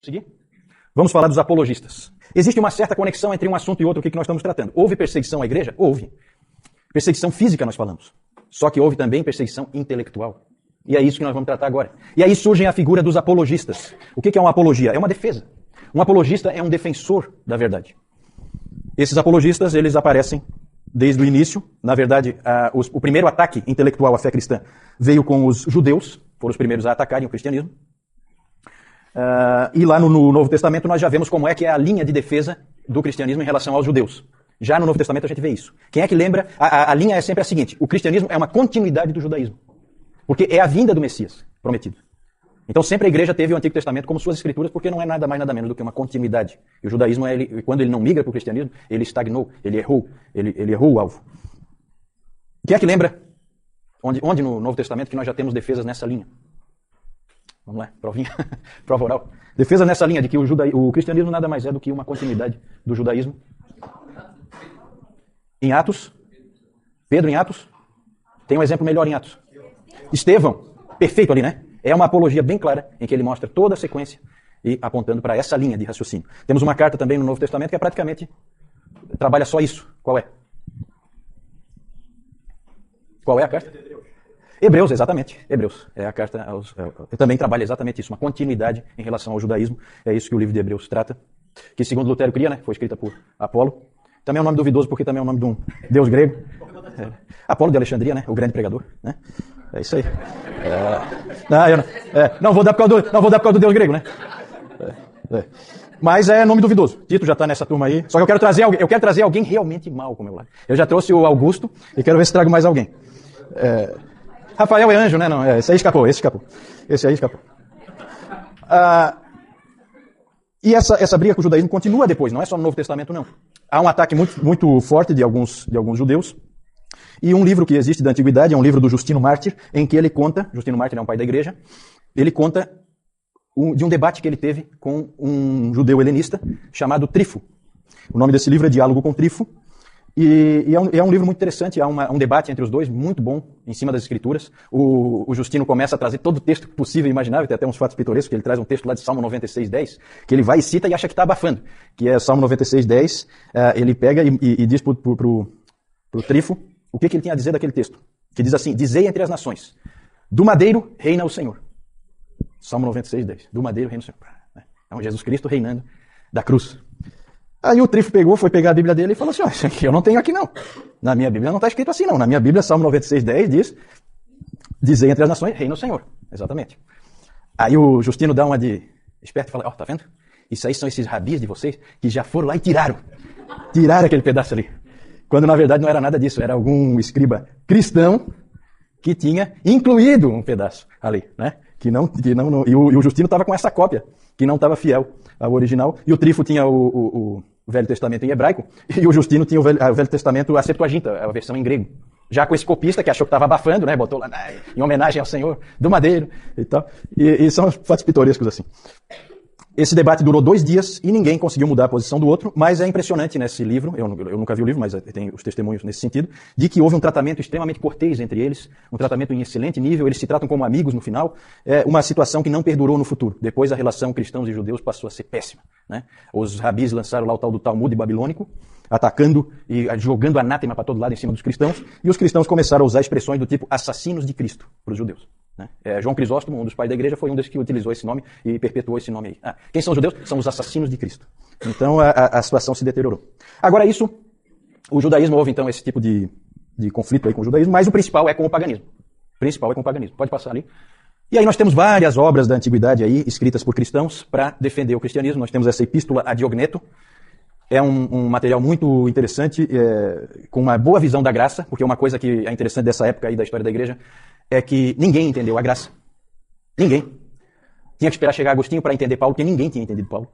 Seguir? Vamos falar dos apologistas. Existe uma certa conexão entre um assunto e outro, o que nós estamos tratando. Houve perseguição à igreja? Houve. Perseguição física nós falamos. Só que houve também perseguição intelectual. E é isso que nós vamos tratar agora. E aí surge a figura dos apologistas. O que é uma apologia? É uma defesa. Um apologista é um defensor da verdade. Esses apologistas, eles aparecem desde o início. Na verdade, o primeiro ataque intelectual à fé cristã veio com os judeus, foram os primeiros a atacarem o cristianismo. E lá no Novo Testamento nós já vemos como é que é a linha de defesa do cristianismo em relação aos judeus. Já no Novo Testamento a gente vê isso. Quem é que lembra? A linha é sempre a seguinte: o cristianismo é uma continuidade do judaísmo. Porque é a vinda do Messias prometido. Então sempre a igreja teve o Antigo Testamento como suas escrituras, porque não é nada mais nada menos do que uma continuidade. E o judaísmo, quando ele não migra para o cristianismo, ele estagnou, ele errou o alvo. Quem é que lembra onde no Novo Testamento que nós já temos defesas nessa linha? Vamos lá, provinha, prova oral. Defesa nessa linha de que o cristianismo nada mais é do que uma continuidade do judaísmo. Em Atos, Pedro em Atos, tem um exemplo melhor em Atos. Estevão, perfeito ali, né? É uma apologia bem clara em que ele mostra toda a sequência e apontando para essa linha de raciocínio. Temos uma carta também no Novo Testamento que é praticamente trabalha só isso. Qual é? Qual é a carta? Hebreus, exatamente. Hebreus. É a carta também trabalha exatamente isso, uma continuidade em relação ao judaísmo. É isso que o livro de Hebreus trata. Que segundo Lutero cria, né? Foi escrita por Apolo. Também é um nome duvidoso porque também é o nome de um deus grego. Apolo de Alexandria, né? O grande pregador, né? É isso aí. Não vou dar por causa do deus grego, né? Mas é nome duvidoso. Tito já está nessa turma aí. Só que eu quero trazer alguém realmente mal com o meu lado. Eu já trouxe o Augusto e quero ver se trago mais alguém. Rafael é anjo, né? Não, esse aí escapou. Esse aí escapou. E essa briga com o judaísmo continua depois, não é só no Novo Testamento, não. Há um ataque muito, muito forte de alguns judeus. E um livro que existe da Antiguidade é um livro do Justino Mártir, em que ele conta, Justino Mártir é um pai da igreja, ele conta de um debate que ele teve com um judeu helenista chamado Trifo. O nome desse livro é Diálogo com Trifo. E é um livro muito interessante, há um debate entre os dois, muito bom, em cima das escrituras. O Justino começa a trazer todo o texto possível e imaginável, tem até uns fatos pitorescos, que ele traz um texto lá de Salmo 96:10, que ele vai e cita e acha que está abafando, que é Salmo 96:10, ele pega e diz pro Trifo o que ele tinha a dizer daquele texto, que diz assim: dizei entre as nações, do madeiro reina o Senhor. Salmo 96:10, do madeiro reina o Senhor. É Jesus Cristo reinando da cruz. Aí o Trifo foi pegar a Bíblia dele e falou assim: isso aqui eu não tenho aqui não. Na minha Bíblia não está escrito assim não. Na minha Bíblia, Salmo 96:10 diz: dizei entre as nações, reina o Senhor. Exatamente. Aí o Justino dá uma de esperto e fala: tá vendo? Isso aí são esses rabis de vocês que já foram lá e tiraram aquele pedaço ali. Quando na verdade não era nada disso, era algum escriba cristão que tinha incluído um pedaço ali, né? E o Justino estava com essa cópia, que não estava fiel ao original, e o Trifo tinha o Velho Testamento em hebraico, e o Justino tinha o Velho Testamento, a Septuaginta, a versão em grego. Já com esse copista que achou que estava abafando, né? Botou lá em homenagem ao Senhor do madeiro e tal. E são fatos pitorescos assim. Esse debate durou 2 dias e ninguém conseguiu mudar a posição do outro, mas é impressionante nesse livro, eu nunca vi o livro, mas tem os testemunhos nesse sentido, de que houve um tratamento extremamente cortês entre eles, um tratamento em excelente nível, eles se tratam como amigos no final, uma situação que não perdurou no futuro. Depois a relação cristãos e judeus passou a ser péssima, né? Os rabis lançaram lá o tal do Talmud babilônico, atacando e jogando anátema para todo lado em cima dos cristãos, e os cristãos começaram a usar expressões do tipo assassinos de Cristo para os judeus. João Crisóstomo, um dos pais da igreja, foi um dos que utilizou esse nome e perpetuou esse nome aí. Quem são os judeus? São os assassinos de Cristo. Então a situação se deteriorou. Agora o judaísmo, houve então esse tipo de conflito aí com o judaísmo, mas o principal é com o paganismo. Pode passar ali. E aí nós temos várias obras da antiguidade aí, escritas por cristãos, para defender o cristianismo. Nós temos essa epístola a Diogneto. É um material muito interessante, com uma boa visão da graça, porque uma coisa que é interessante dessa época aí da história da igreja é que ninguém entendeu a graça. Ninguém. Tinha que esperar chegar Agostinho para entender Paulo, porque ninguém tinha entendido Paulo.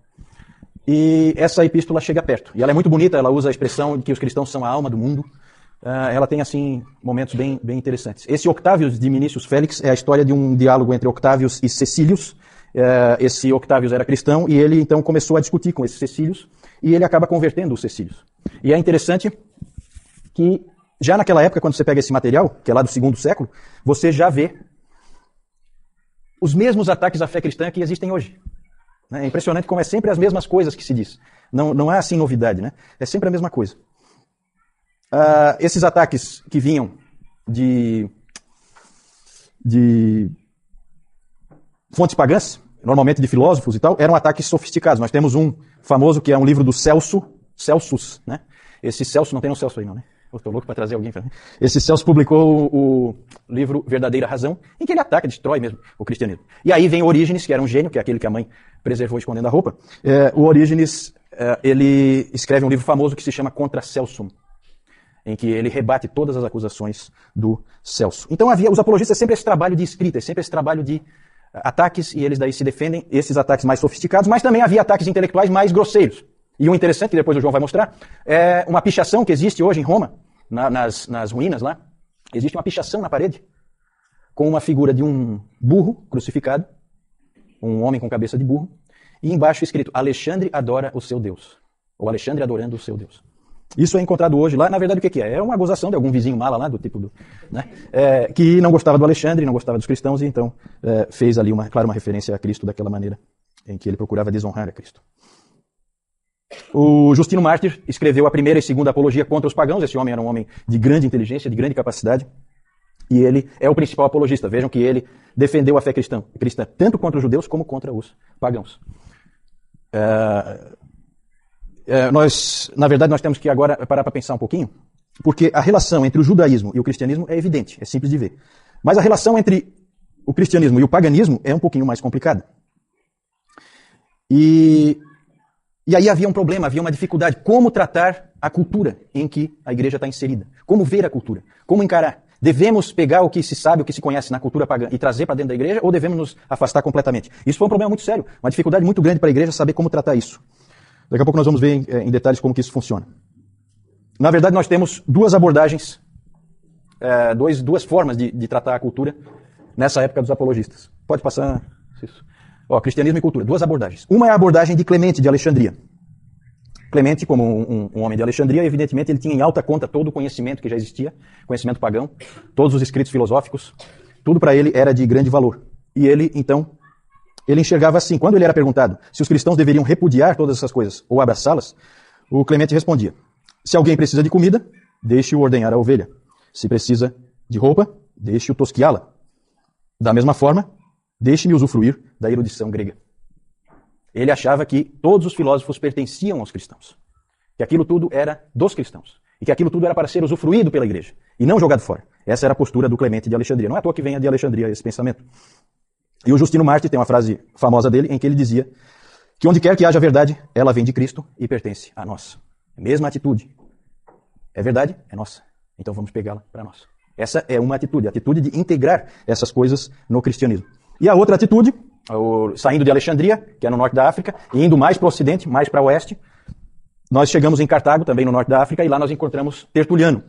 E essa epístola chega perto. E ela é muito bonita, ela usa a expressão de que os cristãos são a alma do mundo. Ela tem, assim, momentos bem, bem interessantes. Esse Octavius de Minucius Félix é a história de um diálogo entre Octavius e Cecílius. Esse Octavius era cristão e ele, então, começou a discutir com esse Cecílius e ele acaba convertendo o Cecílius. E é interessante que já naquela época, quando você pega esse material, que é lá do 2º século, você já vê os mesmos ataques à fé cristã que existem hoje. É impressionante como é sempre as mesmas coisas que se diz. Não há assim novidade, né? É sempre a mesma coisa. Esses ataques que vinham de fontes pagãs, normalmente de filósofos e tal, eram ataques sofisticados. Nós temos um famoso que é um livro do Celsus, né? Esse Celso, não tem no Celso aí não, né? Eu tô louco para trazer alguém. Esse Celso publicou o livro Verdadeira Razão, em que ele ataca, destrói mesmo o cristianismo. E aí vem Orígenes, que era um gênio, que é aquele que a mãe preservou escondendo a roupa. O Orígenes, ele escreve um livro famoso que se chama Contra Celsum, em que ele rebate todas as acusações do Celso. Então os apologistas sempre esse trabalho de escrita, sempre esse trabalho de ataques, e eles daí se defendem, esses ataques mais sofisticados, mas também havia ataques intelectuais mais grosseiros. E o interessante, que depois o João vai mostrar, é uma pichação que existe hoje em Roma, nas ruínas lá. Existe uma pichação na parede, com uma figura de um burro crucificado, um homem com cabeça de burro, e embaixo escrito, Alexandre adora o seu Deus. Ou Alexandre adorando o seu Deus. Isso é encontrado hoje lá. Na verdade, o que é? É uma gozação de algum vizinho mala lá, do tipo né? Que não gostava do Alexandre, não gostava dos cristãos, e então fez ali, uma referência a Cristo daquela maneira, em que ele procurava desonrar a Cristo. O Justino Mártir escreveu a primeira e segunda apologia contra os pagãos. Esse homem era um homem de grande inteligência, de grande capacidade, e ele é o principal apologista. Vejam que ele defendeu a fé cristã tanto contra os judeus como contra os pagãos. Na verdade, nós temos que agora parar para pensar um pouquinho, porque a relação entre o judaísmo e o cristianismo é evidente, é simples de ver. Mas a relação entre o cristianismo e o paganismo é um pouquinho mais complicada. E aí havia um problema, havia uma dificuldade. Como tratar a cultura em que a igreja está inserida? Como ver a cultura? Como encarar? Devemos pegar o que se sabe, o que se conhece na cultura pagã e trazer para dentro da igreja, ou devemos nos afastar completamente? Isso foi um problema muito sério, uma dificuldade muito grande para a igreja saber como tratar isso. Daqui a pouco nós vamos ver em detalhes como que isso funciona. Na verdade, nós temos duas abordagens, duas formas de tratar a cultura nessa época dos apologistas. Pode passar isso. Cristianismo e cultura, duas abordagens. Uma é a abordagem de Clemente de Alexandria. Clemente, como um homem de Alexandria, evidentemente ele tinha em alta conta todo o conhecimento que já existia, conhecimento pagão, todos os escritos filosóficos, tudo para ele era de grande valor. E ele, então, ele enxergava assim, quando ele era perguntado se os cristãos deveriam repudiar todas essas coisas ou abraçá-las, o Clemente respondia, se alguém precisa de comida, deixe-o ordenhar a ovelha. Se precisa de roupa, deixe-o tosquiá-la. Da mesma forma, deixe-me usufruir da erudição grega. Ele achava que todos os filósofos pertenciam aos cristãos, que aquilo tudo era dos cristãos, e que aquilo tudo era para ser usufruído pela igreja, e não jogado fora. Essa era a postura do Clemente de Alexandria. Não é à toa que venha de Alexandria esse pensamento. E o Justino Mártir tem uma frase famosa dele, em que ele dizia que onde quer que haja verdade, ela vem de Cristo e pertence a nós. A mesma atitude. É verdade? É nossa. Então vamos pegá-la para nós. Essa é uma atitude, a atitude de integrar essas coisas no cristianismo. E a outra atitude, saindo de Alexandria, que é no norte da África, e indo mais para o ocidente, mais para o oeste, nós chegamos em Cartago, também no norte da África, e lá nós encontramos Tertuliano.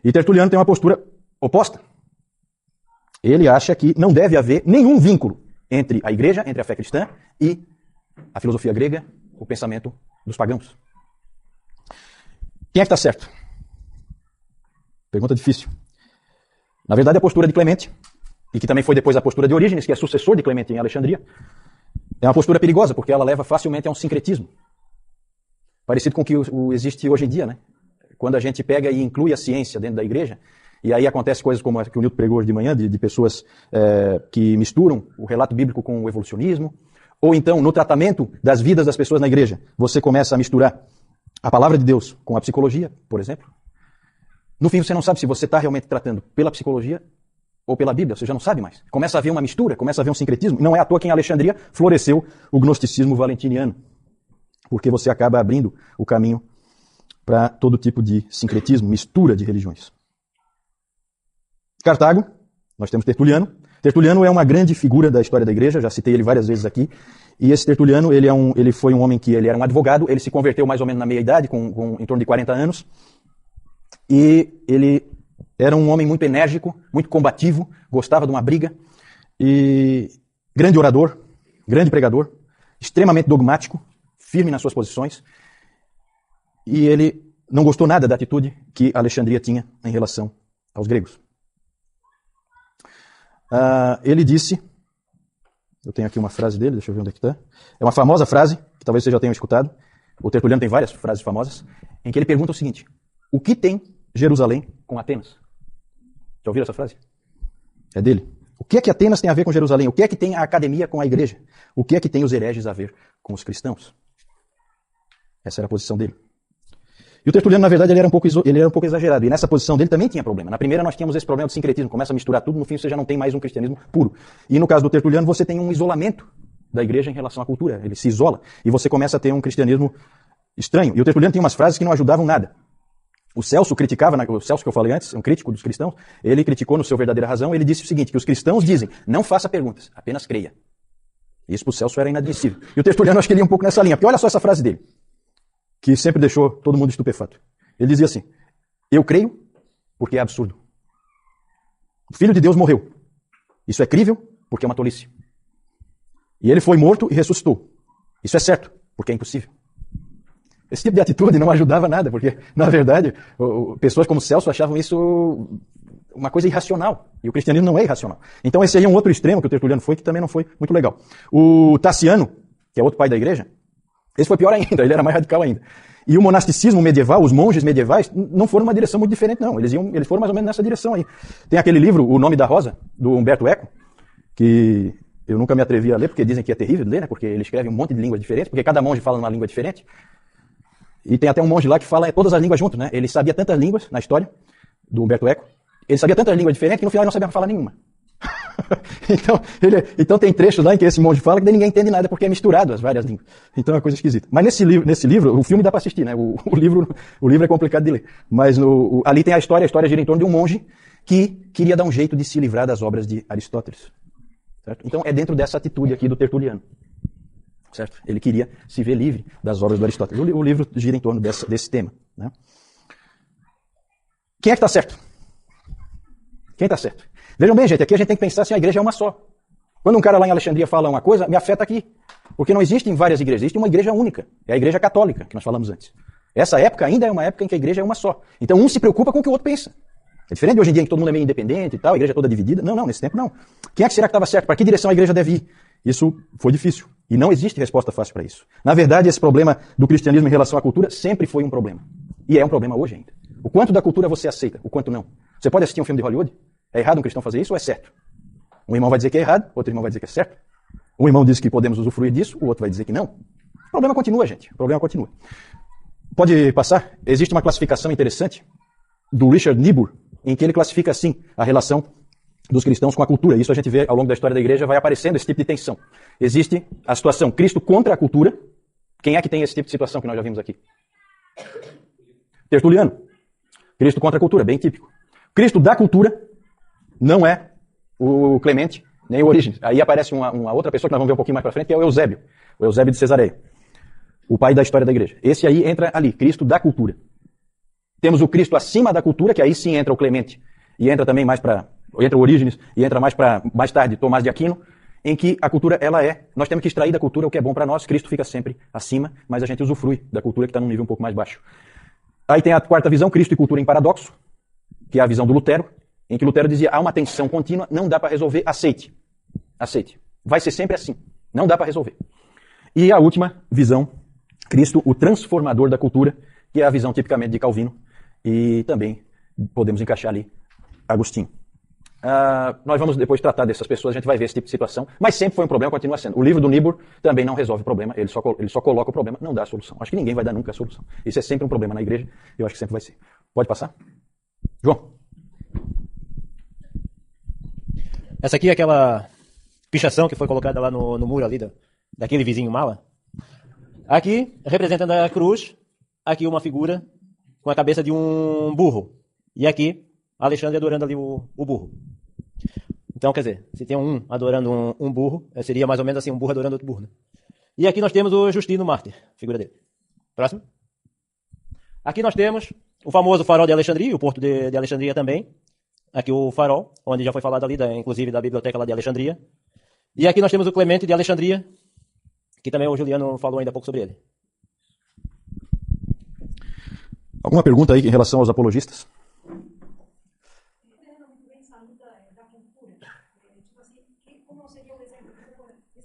E Tertuliano tem uma postura oposta. Ele acha que não deve haver nenhum vínculo entre a igreja, entre a fé cristã e a filosofia grega, o pensamento dos pagãos. Quem é que está certo? Pergunta difícil. Na verdade, a postura de Clemente, e que também foi depois a postura de Orígenes, que é sucessor de Clemente em Alexandria, é uma postura perigosa, porque ela leva facilmente a um sincretismo. Parecido com o que existe hoje em dia, né? Quando a gente pega e inclui a ciência dentro da igreja, e aí acontece coisas como a que o Newton pregou hoje de manhã, de pessoas que misturam o relato bíblico com o evolucionismo, ou então no tratamento das vidas das pessoas na igreja, você começa a misturar a palavra de Deus com a psicologia, por exemplo. No fim você não sabe se você está realmente tratando pela psicologia ou pela Bíblia, você já não sabe mais. Começa a haver uma mistura, começa a haver um sincretismo. Não é à toa que em Alexandria floresceu o gnosticismo valentiniano, porque você acaba abrindo o caminho para todo tipo de sincretismo, mistura de religiões. Cartago, nós temos Tertuliano. Tertuliano é uma grande figura da história da igreja, já citei ele várias vezes aqui. E esse Tertuliano, ele foi um homem que ele era um advogado, ele se converteu mais ou menos na meia-idade, em torno de 40 anos. E ele era um homem muito enérgico, muito combativo, gostava de uma briga, e grande orador, grande pregador, extremamente dogmático, firme nas suas posições, e ele não gostou nada da atitude que Alexandria tinha em relação aos gregos. Ele disse Eu tenho aqui uma frase dele, deixa eu ver onde é que está. É uma famosa frase, que talvez vocês já tenham escutado. O Tertuliano tem várias frases famosas, em que ele pergunta o seguinte: o que tem Jerusalém com Atenas? Já ouviram essa frase? É dele. O que é que Atenas tem a ver com Jerusalém? O que é que tem a academia com a igreja? O que é que tem os hereges a ver com os cristãos? Essa era a posição dele. E o Tertuliano, na verdade, ele era um pouco exagerado. E nessa posição dele também tinha problema. Na primeira nós tínhamos esse problema do sincretismo. Começa a misturar tudo, no fim você já não tem mais um cristianismo puro. E no caso do Tertuliano, você tem um isolamento da igreja em relação à cultura. Ele se isola e você começa a ter um cristianismo estranho. E o Tertuliano tem umas frases que não ajudavam nada. O Celso criticava, o Celso que eu falei antes, um crítico dos cristãos, ele criticou no seu Verdadeira Razão, ele disse o seguinte, que os cristãos dizem, não faça perguntas, apenas creia. Isso para o Celso era inadmissível. E o Tertuliano acho que ele ia um pouco nessa linha, porque olha só essa frase dele, que sempre deixou todo mundo estupefato. Ele dizia assim, eu creio porque é absurdo. O Filho de Deus morreu. Isso é crível porque é uma tolice. E ele foi morto e ressuscitou. Isso é certo porque é impossível. Esse tipo de atitude não ajudava nada, porque, na verdade, pessoas como Celso achavam isso uma coisa irracional. E o cristianismo não é irracional. Então esse aí é um outro extremo que o Tertuliano foi, que também não foi muito legal. O Tassiano, que é outro pai da igreja, esse foi pior ainda, ele era mais radical ainda. E o monasticismo medieval, os monges medievais, não foram numa direção muito diferente, não. Eles foram mais ou menos nessa direção aí. Tem aquele livro, O Nome da Rosa, do Humberto Eco, que eu nunca me atrevi a ler, porque dizem que é terrível de ler, né? Porque ele escreve um monte de línguas diferentes, porque cada monge fala numa língua diferente. E tem até um monge lá que fala todas as línguas juntos, né? Ele sabia tantas línguas na história do Humberto Eco. Ele sabia tantas línguas diferentes que no final ele não sabia falar nenhuma. então tem trechos lá em que esse monge fala que ninguém entende nada porque é misturado as várias línguas. Então é uma coisa esquisita. Mas nesse livro, o filme dá para assistir, né? O livro é complicado de ler. Mas ali tem a história gira em torno de um monge que queria dar um jeito de se livrar das obras de Aristóteles. Certo? Então é dentro dessa atitude aqui do Tertuliano. Certo? Ele queria se ver livre das obras do Aristóteles. O livro gira em torno desse tema. Né? Quem é que está certo? Quem está certo? Vejam bem, gente, aqui a gente tem que pensar assim, a igreja é uma só. Quando um cara lá em Alexandria fala uma coisa, me afeta aqui. Porque não existem várias igrejas, existe uma igreja única. É a igreja católica, que nós falamos antes. Essa época ainda é uma época em que a igreja é uma só. Então um se preocupa com o que o outro pensa. É diferente de hoje em dia em que todo mundo é meio independente e tal, a igreja é toda dividida. Não, nesse tempo não. Quem é que será que estava certo? Para que direção a igreja deve ir? Isso foi difícil. E não existe resposta fácil para isso. Na verdade, esse problema do cristianismo em relação à cultura sempre foi um problema. E é um problema hoje ainda. O quanto da cultura você aceita, o quanto não. Você pode assistir um filme de Hollywood? É errado um cristão fazer isso ou é certo? Um irmão vai dizer que é errado, outro irmão vai dizer que é certo. Um irmão diz que podemos usufruir disso, o outro vai dizer que não. O problema continua, gente. O problema continua. Pode passar? Existe uma classificação interessante do Richard Niebuhr, em que ele classifica assim a relação dos cristãos com a cultura. Isso a gente vê ao longo da história da igreja, vai aparecendo esse tipo de tensão. Existe a situação Cristo contra a cultura. Quem é que tem esse tipo de situação que nós já vimos aqui? Tertuliano. Cristo contra a cultura, bem típico. Cristo da cultura não é o Clemente, nem o Orígenes. Aí aparece uma outra pessoa que nós vamos ver um pouquinho mais para frente, que é o Eusébio. O Eusébio de Cesareia. O pai da história da igreja. Esse aí entra ali, Cristo da cultura. Temos o Cristo acima da cultura, que aí sim entra o Clemente, e entra também mais para... entra o Orígenes, e entra mais tarde, Tomás de Aquino, em que a cultura, nós temos que extrair da cultura o que é bom para nós, Cristo fica sempre acima, mas a gente usufrui da cultura que está num nível um pouco mais baixo. Aí tem a quarta visão, Cristo e cultura em paradoxo, que é a visão do Lutero, em que Lutero dizia, há uma tensão contínua, não dá para resolver, aceite. Aceite. Vai ser sempre assim, não dá para resolver. E a última visão, Cristo, o transformador da cultura, que é a visão tipicamente de Calvino, e também podemos encaixar ali Agostinho. Nós vamos depois tratar dessas pessoas, a gente vai ver esse tipo de situação, mas sempre foi um problema, continua sendo. O livro do Niebuhr também não resolve o problema, ele só coloca o problema, não dá a solução. Acho que ninguém vai dar nunca a solução. Isso é sempre um problema na igreja, eu acho que sempre vai ser. Pode passar? João. Essa aqui é aquela pichação que foi colocada lá no muro ali daquele vizinho mala. Aqui, representando a cruz, aqui uma figura com a cabeça de um burro. E aqui, Alexandre adorando ali o burro. Então, quer dizer, se tem um adorando um burro, seria mais ou menos assim, um burro adorando outro burro. Né? E aqui nós temos o Justino Mártir, figura dele. Próximo. Aqui nós temos o famoso farol de Alexandria, o porto de Alexandria também. Aqui o farol, onde já foi falado ali, inclusive da biblioteca lá de Alexandria. E aqui nós temos o Clemente de Alexandria, que também o Juliano falou ainda há pouco sobre ele. Alguma pergunta aí em relação aos apologistas?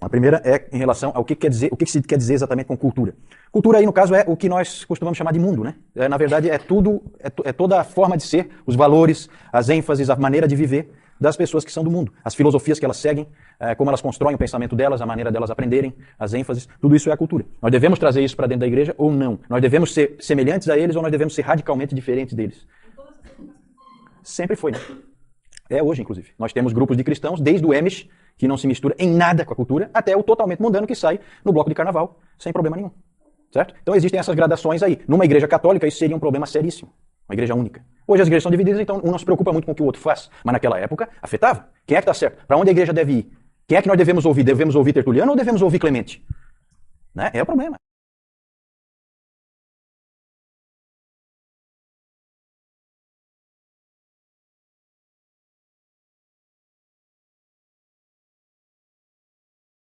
A primeira é em relação ao que quer dizer, o que se quer dizer exatamente com cultura. Cultura aí, no caso, é o que nós costumamos chamar de mundo, né? Na verdade, é tudo, é toda a forma de ser, os valores, as ênfases, a maneira de viver das pessoas que são do mundo. As filosofias que elas seguem, como elas constroem o pensamento delas, a maneira delas aprenderem, as ênfases, tudo isso é a cultura. Nós devemos trazer isso para dentro da igreja ou não? Nós devemos ser semelhantes a eles ou nós devemos ser radicalmente diferentes deles? Sempre foi, né? É hoje, inclusive. Nós temos grupos de cristãos, desde o Amish, que não se mistura em nada com a cultura, até o totalmente mundano que sai no bloco de carnaval, sem problema nenhum. Certo? Então existem essas gradações aí. Numa igreja católica, isso seria um problema seríssimo. Uma igreja única. Hoje as igrejas são divididas, então um não se preocupa muito com o que o outro faz. Mas naquela época, afetava. Quem é que está certo? Para onde a igreja deve ir? Quem é que nós devemos ouvir? Devemos ouvir Tertuliano ou devemos ouvir Clemente? Né? É o problema.